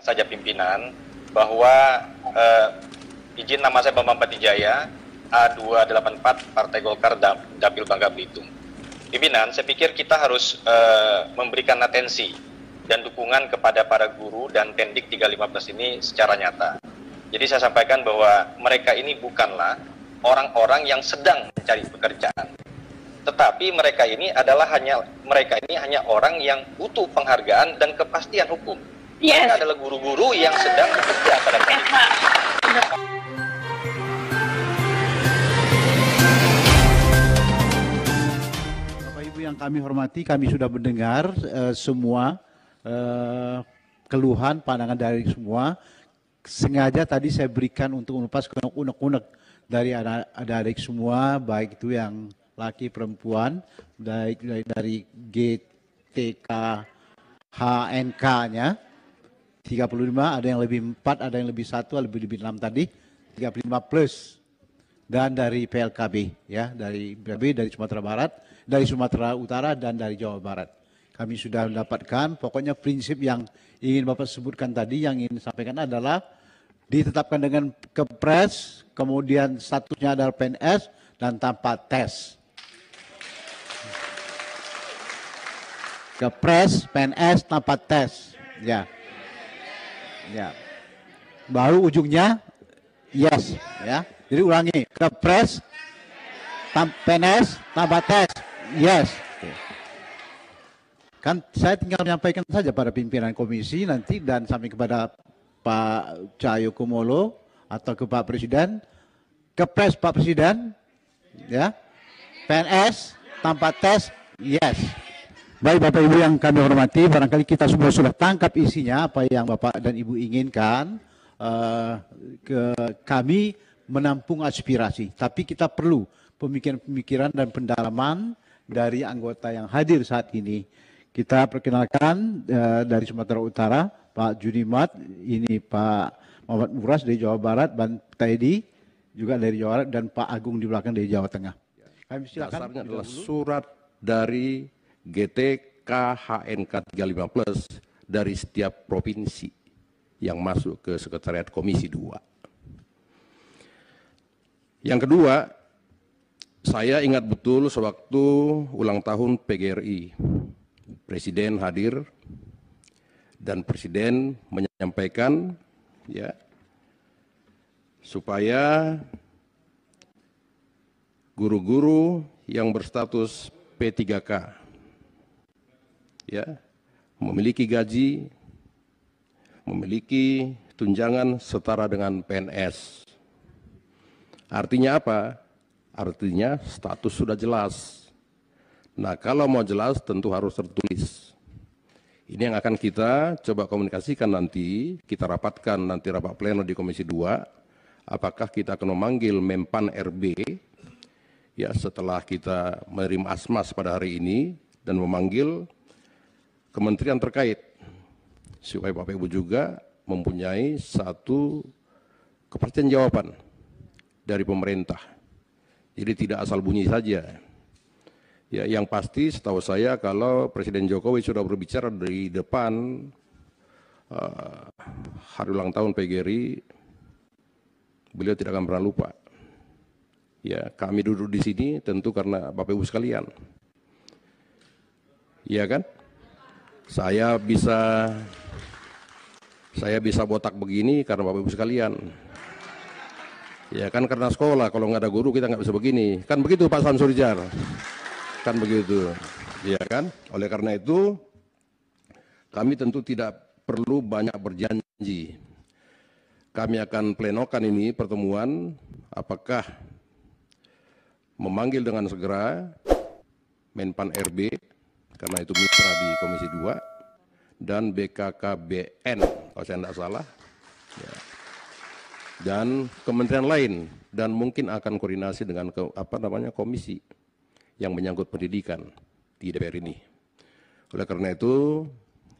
saja pimpinan bahwa izin nama saya Bambang Patijaya, A284 Partai Golkar Dapil Bangka Belitung. Pimpinan, saya pikir kita harus memberikan atensi dan dukungan kepada para guru dan Pendik 315 ini secara nyata. Jadi saya sampaikan bahwa mereka ini bukanlah orang-orang yang sedang mencari pekerjaan, tetapi mereka ini hanya orang yang butuh penghargaan dan kepastian hukum. Yes. Mereka adalah guru-guru yang sedang bekerja pada saat ini. Bapak Ibu yang kami hormati, kami sudah mendengar semua keluhan, pandangan dari semua. Sengaja tadi saya berikan untuk mengupas unek-unek dari adik-adik semua, baik itu yang laki perempuan, baik dari GTK HNK-nya 35, ada yang lebih 4, ada yang lebih 1, ada lebih 6 tadi, 35 plus, dan dari PLKB, ya, dari PLKB, dari Sumatera Barat, dari Sumatera Utara, dan dari Jawa Barat. Kami sudah mendapatkan, pokoknya prinsip yang ingin Bapak sebutkan tadi, yang ingin disampaikan adalah ditetapkan dengan kepres, kemudian statusnya adalah PNS, dan tanpa tes. Kepres, PNS, tanpa tes. Ya. Ya. Baru ujungnya, yes. Ya. Jadi ulangi, kepres, PNS, tanpa tes. Yes. Kan saya tinggal menyampaikan saja pada pimpinan komisi nanti dan sampai kepada Pak Cahyokumolo atau ke Pak Presiden, kepres Pak Presiden, ya, PNS tanpa tes, yes. Baik Bapak Ibu yang kami hormati, barangkali kita semua sudah tangkap isinya apa yang Bapak dan Ibu inginkan. Kami menampung aspirasi, tapi kita perlu pemikiran-pemikiran dan pendalaman dari anggota yang hadir saat ini. Kita perkenalkan dari Sumatera Utara, Pak Junimat, ini Pak Muhammad Muras dari Jawa Barat, Ban Taedi juga dari Jawa Barat, dan Pak Agung di belakang dari Jawa Tengah. Kami silakan. Dasarnya adalah surat dari GTK HNK 35+ dari setiap provinsi yang masuk ke Sekretariat Komisi 2. Yang kedua, saya ingat betul sewaktu ulang tahun PGRI, Presiden hadir dan Presiden menyampaikan ya supaya guru-guru yang berstatus P3K ya memiliki gaji, memiliki tunjangan setara dengan PNS. Artinya apa? Artinya status sudah jelas. Nah, kalau mau jelas tentu harus tertulis. Ini yang akan kita coba komunikasikan nanti, kita rapatkan nanti rapat pleno di Komisi 2, apakah kita akan memanggil Menpan RB, ya setelah kita menerima asmas pada hari ini, dan memanggil kementerian terkait, supaya Bapak Ibu juga mempunyai satu kepastian jawaban dari pemerintah. Jadi tidak asal bunyi saja. Ya, yang pasti setahu saya kalau Presiden Jokowi sudah berbicara di depan hari ulang tahun PGRI, beliau tidak akan pernah lupa. Ya, kami duduk di sini tentu karena Bapak Ibu sekalian. Iya kan? Saya bisa botak begini karena Bapak Ibu sekalian. Ya kan karena sekolah, kalau nggak ada guru kita nggak bisa begini. Kan begitu Pak Samsurjar. Kan begitu, ya kan? Oleh karena itu, kami tentu tidak perlu banyak berjanji. Kami akan plenokan ini pertemuan, apakah memanggil dengan segera Menpan RB, karena itu mitra di Komisi 2, dan BKKBN, kalau saya tidak salah, ya. Dan kementerian lain, dan mungkin akan koordinasi dengan komisi yang menyangkut pendidikan di DPR ini. Oleh karena itu,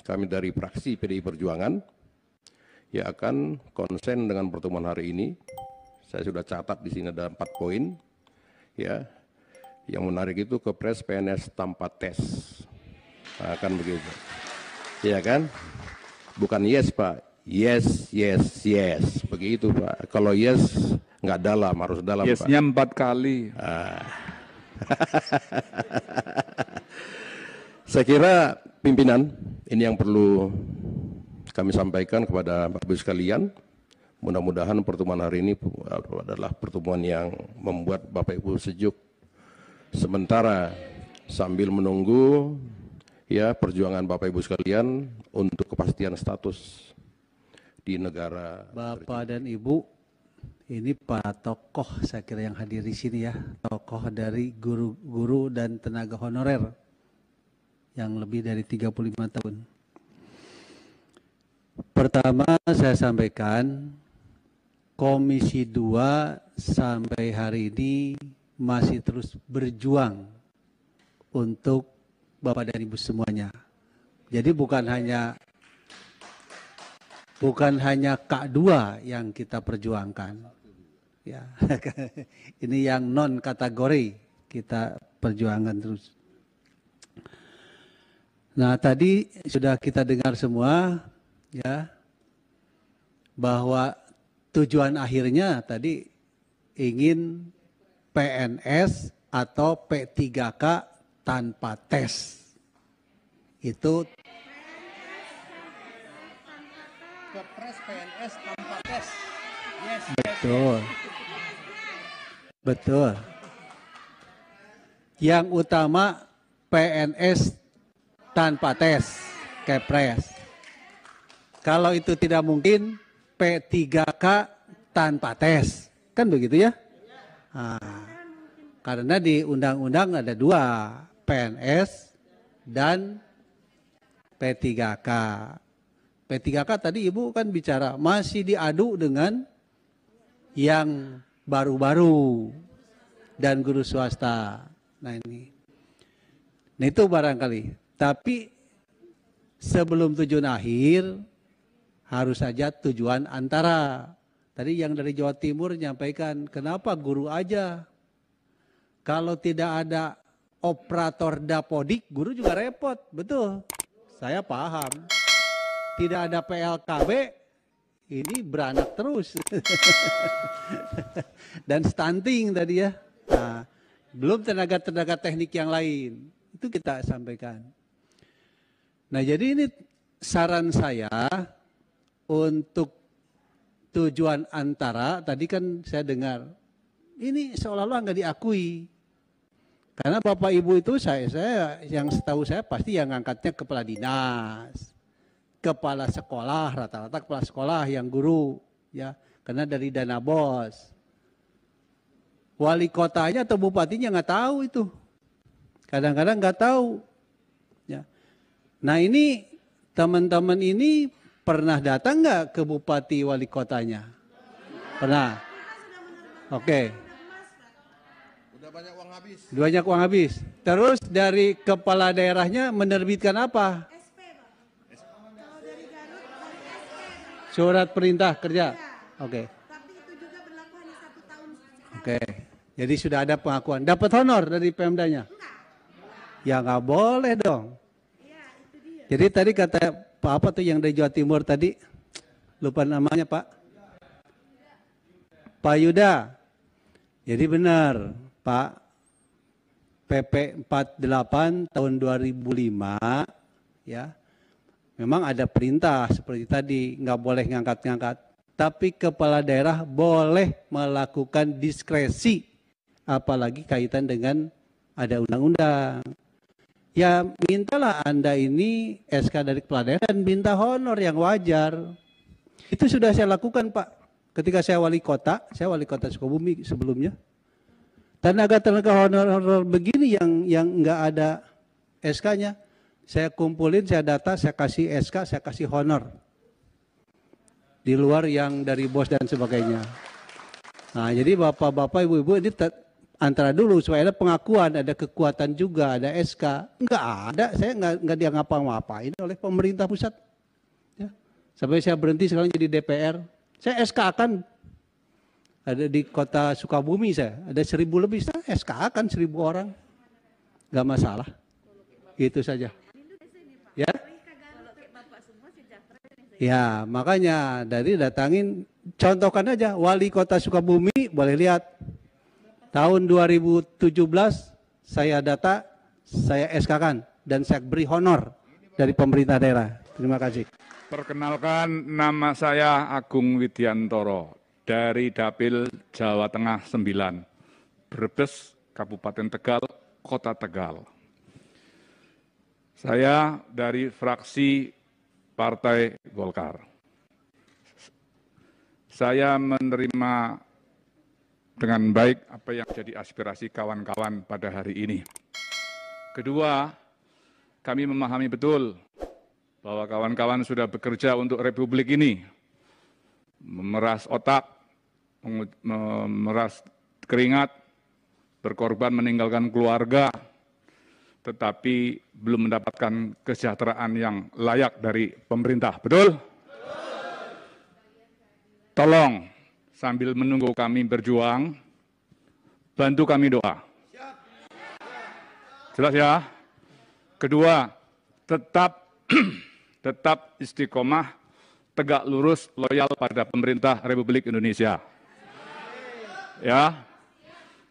kami dari fraksi PDI Perjuangan ya akan konsen dengan pertemuan hari ini. Saya sudah catat di sini ada 4 poin. Ya, yang menarik itu kepres PNS tanpa tes. Akan begitu. Ya kan? Bukan yes Pak, Yes, yes, yes. Begitu Pak. Kalau yes nggak dalam, harus dalam Pak. Yes-nya 4 kali. Saya kira pimpinan, ini yang perlu kami sampaikan kepada Bapak Ibu sekalian. Mudah-mudahan pertemuan hari ini adalah pertemuan yang membuat Bapak Ibu sejuk. Sementara sambil menunggu ya perjuangan Bapak Ibu sekalian untuk kepastian status di negara. Bapak dan Ibu, ini para tokoh saya kira yang hadir di sini ya, tokoh dari guru-guru dan tenaga honorer yang lebih dari 35 tahun. Pertama saya sampaikan, Komisi 2 sampai hari ini masih terus berjuang untuk Bapak dan Ibu semuanya. Jadi bukan hanya K2 yang kita perjuangkan. Ya. Ini yang non kategori kita perjuangkan terus. Nah, tadi sudah kita dengar semua ya bahwa tujuan akhirnya tadi ingin PNS atau P3K tanpa tes. Itu Kepres PNS tanpa tes. Yes, betul. Betul. Yang utama PNS tanpa tes, Kepres. Kalau itu tidak mungkin, P3K tanpa tes. Kan begitu ya? Nah, karena di undang-undang ada 2, PNS dan P3K. P3K tadi Ibu kan bicara masih diadu dengan yang baru-baru dan guru swasta. Nah ini. Nah itu barangkali. Tapi sebelum tujuan akhir harus saja tujuan antara. Tadi yang dari Jawa Timur menyampaikan kenapa guru aja. Kalau tidak ada operator dapodik, guru juga repot. Betul. Saya paham. Tidak ada PLKB, ini beranak terus. Dan stunting tadi ya. Nah, belum tenaga-tenaga teknik yang lain. Itu kita sampaikan. Nah jadi ini saran saya untuk tujuan antara, tadi kan saya dengar, ini seolah-olah nggak diakui. Karena Bapak Ibu itu saya yang setahu saya pasti yang ngangkatnya kepala dinas. Kepala sekolah, rata-rata kepala sekolah yang guru, ya, karena dari dana BOS. Wali kotanya atau bupatinya nggak tahu itu, kadang-kadang nggak tahu. Ya. Nah ini teman-teman ini pernah datang nggak ke bupati wali kotanya? Pernah. Oke. Udah banyak uang habis. Banyak uang habis. Terus dari kepala daerahnya menerbitkan apa? Surat perintah kerja. Oke. Tapi itu juga berlaku hanya 1 tahun. Oke. Jadi sudah ada pengakuan. Dapat honor dari Pemdanya? Ya nggak boleh dong. Jadi tadi kata Pak apa tuh yang dari Jawa Timur tadi? Lupa namanya Pak. Pak Yuda. Jadi benar Pak. PP 48 tahun 2005 ya. Memang ada perintah seperti tadi, nggak boleh ngangkat-ngangkat. Tapi kepala daerah boleh melakukan diskresi, apalagi kaitan dengan ada undang-undang. Ya mintalah Anda ini SK dari kepala daerah dan minta honor yang wajar. Itu sudah saya lakukan Pak. Ketika saya wali kota Sukabumi sebelumnya. Tenaga-tenaga honor begini yang nggak ada SK-nya. Saya kumpulin, saya data, saya kasih SK, saya kasih honor. Di luar yang dari bos dan sebagainya. Nah jadi bapak-bapak, ibu-ibu ini antara dulu supaya ada pengakuan, ada kekuatan juga, ada SK. Enggak ada, saya enggak dia ngapa-ngapain oleh pemerintah pusat. Ya. Sampai saya berhenti sekarang jadi DPR. Saya SK akan ada di kota Sukabumi saya, ada 1.000 lebih, saya SK akan 1.000 orang. Enggak masalah. Itu saja. Ya. Ya, makanya dari datangin, contohkan aja Wali Kota Sukabumi, boleh lihat. Tahun 2017 saya data, saya SK-kan dan saya beri honor dari pemerintah daerah. Terima kasih. Perkenalkan, nama saya Agung Widiantoro dari Dapil Jawa Tengah 9, Brebes, Kabupaten Tegal, Kota Tegal. Saya dari fraksi Partai Golkar. Saya menerima dengan baik apa yang jadi aspirasi kawan-kawan pada hari ini. Kedua, kami memahami betul bahwa kawan-kawan sudah bekerja untuk Republik ini, memeras otak, memeras keringat, berkorban meninggalkan keluarga, tetapi belum mendapatkan kesejahteraan yang layak dari pemerintah. Betul? Tolong, sambil menunggu kami berjuang, bantu kami doa. Jelas ya? Kedua, tetap istiqomah, tegak lurus, loyal pada pemerintah Republik Indonesia. Ya,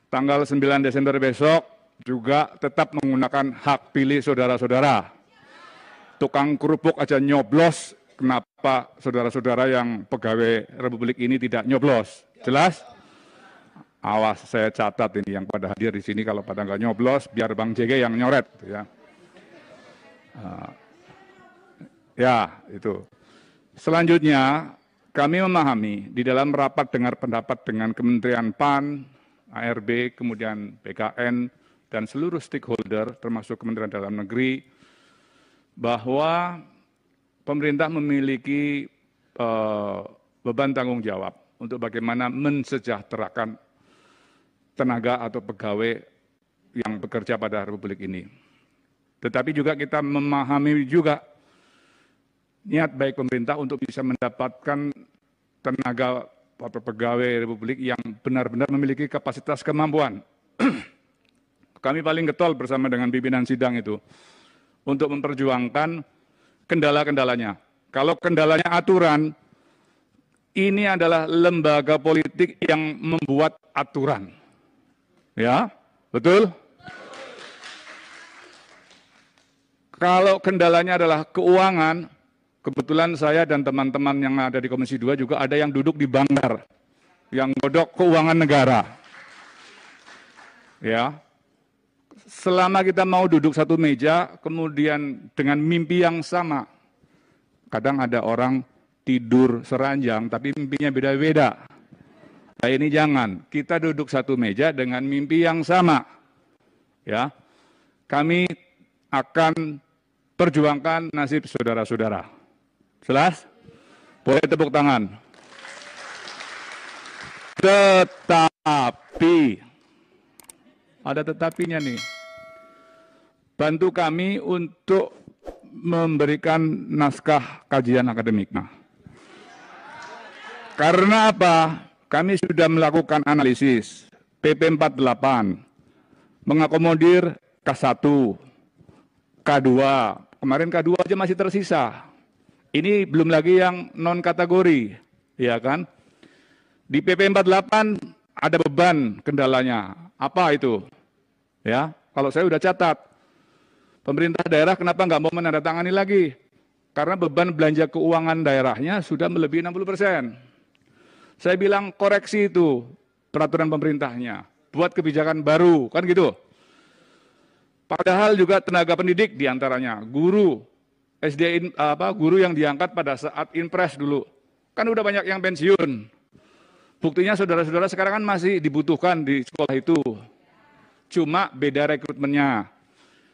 tanggal 9 Desember besok juga tetap menggunakan hak pilih saudara-saudara. Tukang kerupuk aja nyoblos, kenapa saudara-saudara yang pegawai Republik ini tidak nyoblos? Jelas? Awas, saya catat ini yang pada hadir di sini, kalau pada nggak nyoblos, biar Bang JG yang nyoret. Ya, ya itu. Selanjutnya, kami memahami di dalam rapat dengar pendapat dengan Kementerian PAN, ARB, kemudian BKN, dan seluruh stakeholder, termasuk Kementerian Dalam Negeri, bahwa pemerintah memiliki beban tanggung jawab untuk bagaimana mensejahterakan tenaga atau pegawai yang bekerja pada Republik ini. Tetapi juga kita memahami juga niat baik pemerintah untuk bisa mendapatkan tenaga atau pegawai Republik yang benar-benar memiliki kapasitas kemampuan. Kami paling getol bersama dengan pimpinan sidang itu untuk memperjuangkan kendala-kendalanya. Kalau kendalanya aturan, ini adalah lembaga politik yang membuat aturan. Ya, betul? Kalau kendalanya adalah keuangan, kebetulan saya dan teman-teman yang ada di Komisi 2 juga ada yang duduk di Banggar, yang godok keuangan negara. Ya, selama kita mau duduk satu meja, kemudian dengan mimpi yang sama, kadang ada orang tidur seranjang, tapi mimpinya beda-beda. Nah ini jangan, kita duduk satu meja dengan mimpi yang sama. Ya, kami akan perjuangkan nasib saudara-saudara. Jelas? Boleh tepuk tangan. Tetapi, ada tetapinya nih. Bantu kami untuk memberikan naskah kajian akademiknya. Karena apa? Kami sudah melakukan analisis PP 48, mengakomodir K1, K2, kemarin K2 aja masih tersisa. Ini belum lagi yang non kategori, ya kan? Di PP 48 ada beban kendalanya. Apa itu? Ya, kalau saya udah catat. Pemerintah daerah kenapa nggak mau menandatangani lagi? Karena beban belanja keuangan daerahnya sudah melebihi 60%. Saya bilang koreksi itu peraturan pemerintahnya, buat kebijakan baru, kan gitu. Padahal juga tenaga pendidik diantaranya, guru, guru yang diangkat pada saat Inpres dulu, kan udah banyak yang pensiun. Buktinya saudara-saudara sekarang kan masih dibutuhkan di sekolah itu, cuma beda rekrutmennya.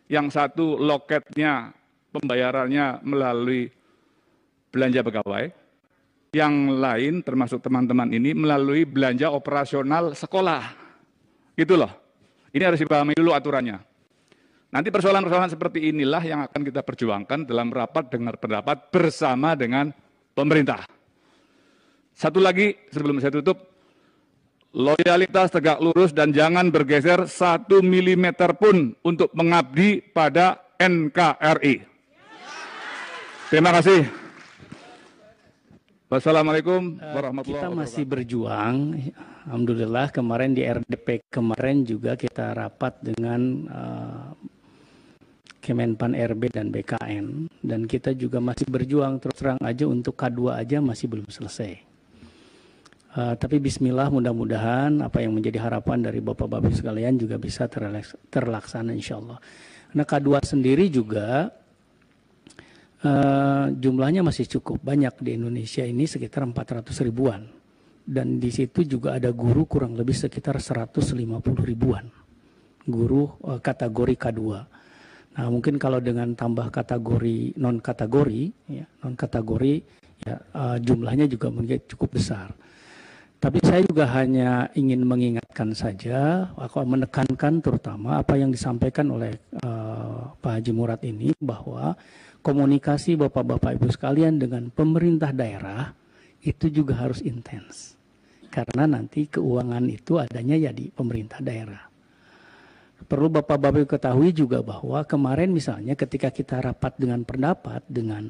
Yang satu loketnya, pembayarannya melalui belanja pegawai, yang lain termasuk teman-teman ini melalui belanja operasional sekolah. Gitu loh. Ini harus dipahami dulu aturannya. Nanti persoalan-persoalan seperti inilah yang akan kita perjuangkan dalam rapat dengar pendapat bersama dengan pemerintah. Satu lagi sebelum saya tutup, loyalitas tegak lurus dan jangan bergeser 1 mm pun untuk mengabdi pada NKRI. Terima kasih. Wassalamualaikum Kita warahmatullahi masih wabarakatuh. berjuang. Alhamdulillah kemarin di RDP kemarin juga kita rapat dengan Kemenpan RB dan BKN. Dan kita juga masih berjuang terus terang aja untuk K2 aja masih belum selesai. Tapi bismillah mudah-mudahan apa yang menjadi harapan dari Bapak-Bapak sekalian juga bisa terlaksana insya Allah. Nah K2 sendiri juga jumlahnya masih cukup banyak di Indonesia ini sekitar 400 ribuan dan di situ juga ada guru kurang lebih sekitar 150 ribuan guru kategori K2. Nah mungkin kalau dengan tambah kategori non kategori ya jumlahnya juga mungkin cukup besar. Tapi saya juga hanya ingin mengingatkan saja, aku menekankan terutama apa yang disampaikan oleh Pak Haji Murad ini bahwa komunikasi Bapak-Bapak Ibu sekalian dengan pemerintah daerah itu juga harus intens. Karena nanti keuangan itu adanya ya di pemerintah daerah. Perlu Bapak-Bapak ketahui juga bahwa kemarin misalnya ketika kita rapat dengan pendapat dengan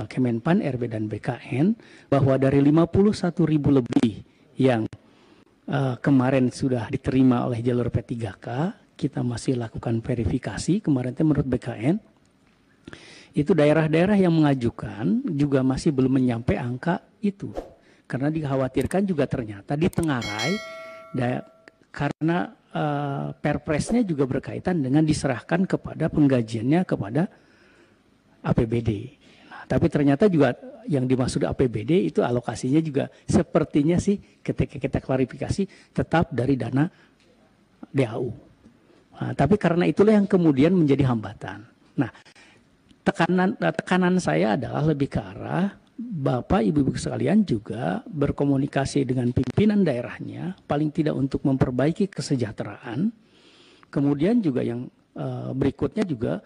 Kemenpan RB dan BKN bahwa dari 51.000 lebih yang kemarin sudah diterima oleh jalur P3K, kita masih lakukan verifikasi kemarin menurut BKN. Itu daerah-daerah yang mengajukan juga masih belum menyampai angka itu. Karena dikhawatirkan juga ternyata di Tenggarai, karena perpresnya juga berkaitan dengan diserahkan kepada penggajiannya kepada APBD. Nah, tapi ternyata juga yang dimaksud APBD itu alokasinya juga sepertinya sih ketika kita klarifikasi tetap dari dana DAU. Nah, tapi karena itulah yang kemudian menjadi hambatan. Nah, tekanan saya adalah lebih ke arah Bapak Ibu sekalian juga berkomunikasi dengan pimpinan daerahnya paling tidak untuk memperbaiki kesejahteraan. Kemudian juga yang berikutnya juga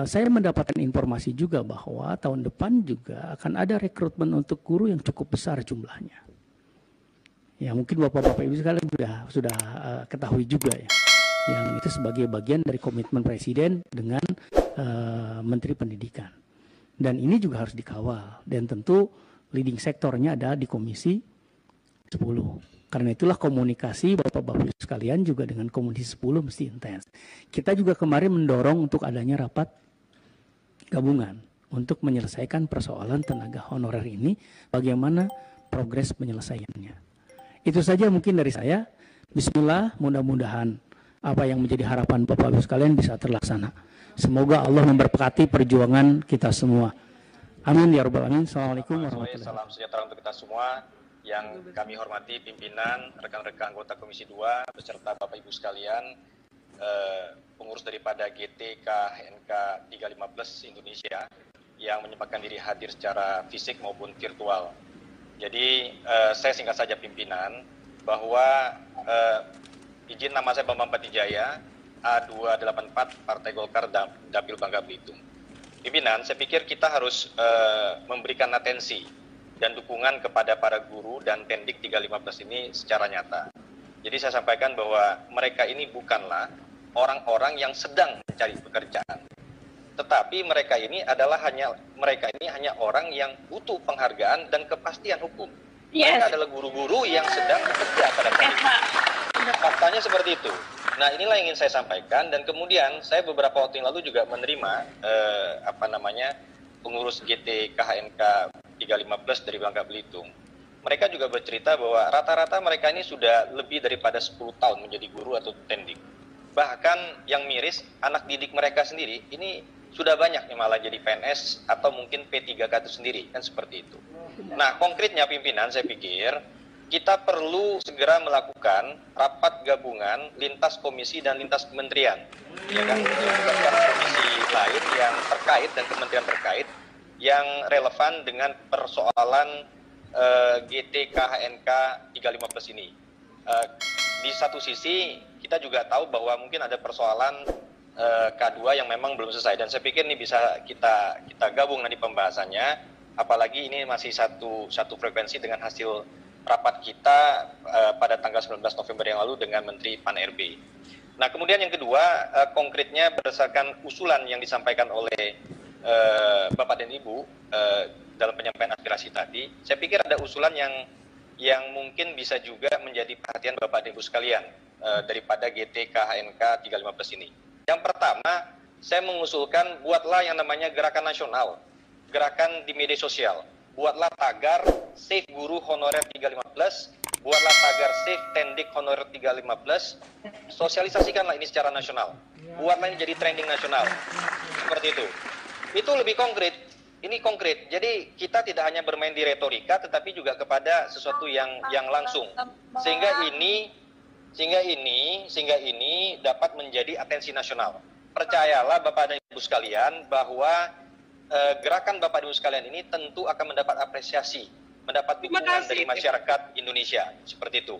saya mendapatkan informasi juga bahwa tahun depan juga akan ada rekrutmen untuk guru yang cukup besar jumlahnya. Ya mungkin Bapak-Bapak Ibu sekalian sudah ketahui juga ya. Yang itu sebagai bagian dari komitmen Presiden dengan Menteri Pendidikan. Dan ini juga harus dikawal. Dan tentu leading sektornya ada di Komisi 10. Karena itulah komunikasi Bapak-Bapak sekalian juga dengan Komisi 10 mesti intens. Kita juga kemarin mendorong untuk adanya rapat gabungan untuk menyelesaikan persoalan tenaga honorer ini, bagaimana progres penyelesaiannya. Itu saja mungkin dari saya. Bismillah, mudah-mudahan apa yang menjadi harapan Bapak-Bapak sekalian bisa terlaksana. Semoga Allah memberkati perjuangan kita semua. Amin ya rabbal alamin. Assalamualaikum warahmatullahi wabarakatuh. Salam sejahtera untuk kita semua. Yang kami hormati pimpinan, rekan-rekan anggota Komisi 2 beserta Bapak Ibu sekalian, pengurus daripada GT KHNK 35+ Indonesia yang menyempatkan diri hadir secara fisik maupun virtual. Jadi saya singkat saja pimpinan bahwa izin nama saya Bambang Patijaya, A284 Partai Golkar Dapil Bangka Belitung. Pimpinan, saya pikir kita harus memberikan atensi dan dukungan kepada para guru dan Tendik 315 ini secara nyata. Jadi saya sampaikan bahwa mereka ini bukanlah orang-orang yang sedang mencari pekerjaan, tetapi mereka ini hanya orang yang butuh penghargaan dan kepastian hukum. Mereka adalah guru-guru yang sedang bekerja pada saat ini. Faktanya seperti itu. Nah, inilah yang ingin saya sampaikan, dan kemudian saya beberapa waktu yang lalu juga menerima pengurus GT KHNK 315 dari Bangka Belitung. Mereka juga bercerita bahwa rata-rata mereka ini sudah lebih daripada 10 tahun menjadi guru atau tendik. Bahkan yang miris, anak didik mereka sendiri ini sudah banyak yang malah jadi PNS atau mungkin P3K itu sendiri, kan seperti itu. Nah, konkretnya pimpinan saya pikir kita perlu segera melakukan rapat gabungan lintas komisi dan lintas kementerian, ya kan, melibatkan komisi lain yang terkait dan kementerian terkait yang relevan dengan persoalan GT KHNK 315 ini. Di satu sisi kita juga tahu bahwa mungkin ada persoalan K2 yang memang belum selesai, dan saya pikir ini bisa kita gabung nanti pembahasannya, apalagi ini masih satu frekuensi dengan hasil rapat kita pada tanggal 19 November yang lalu dengan Menteri Pan RB. Nah, kemudian yang kedua, konkretnya berdasarkan usulan yang disampaikan oleh Bapak dan Ibu dalam penyampaian aspirasi tadi, saya pikir ada usulan yang mungkin bisa juga menjadi perhatian Bapak dan Ibu sekalian daripada GT KHNK 315 ini. Yang pertama, saya mengusulkan buatlah yang namanya gerakan nasional, gerakan di media sosial. Buatlah tagar Save Guru Honorer 315, buatlah tagar Save Tendik Honorer 315, sosialisasikanlah ini secara nasional. Buatlah ini jadi trending nasional. Seperti itu. Itu lebih konkret. Ini konkret. Jadi kita tidak hanya bermain di retorika, tetapi juga kepada sesuatu yang langsung. Sehingga ini dapat menjadi atensi nasional. Percayalah Bapak dan Ibu sekalian bahwa gerakan Bapak dan Ibu sekalian ini tentu akan mendapat apresiasi, mendapat dukungan dari masyarakat Indonesia, seperti itu.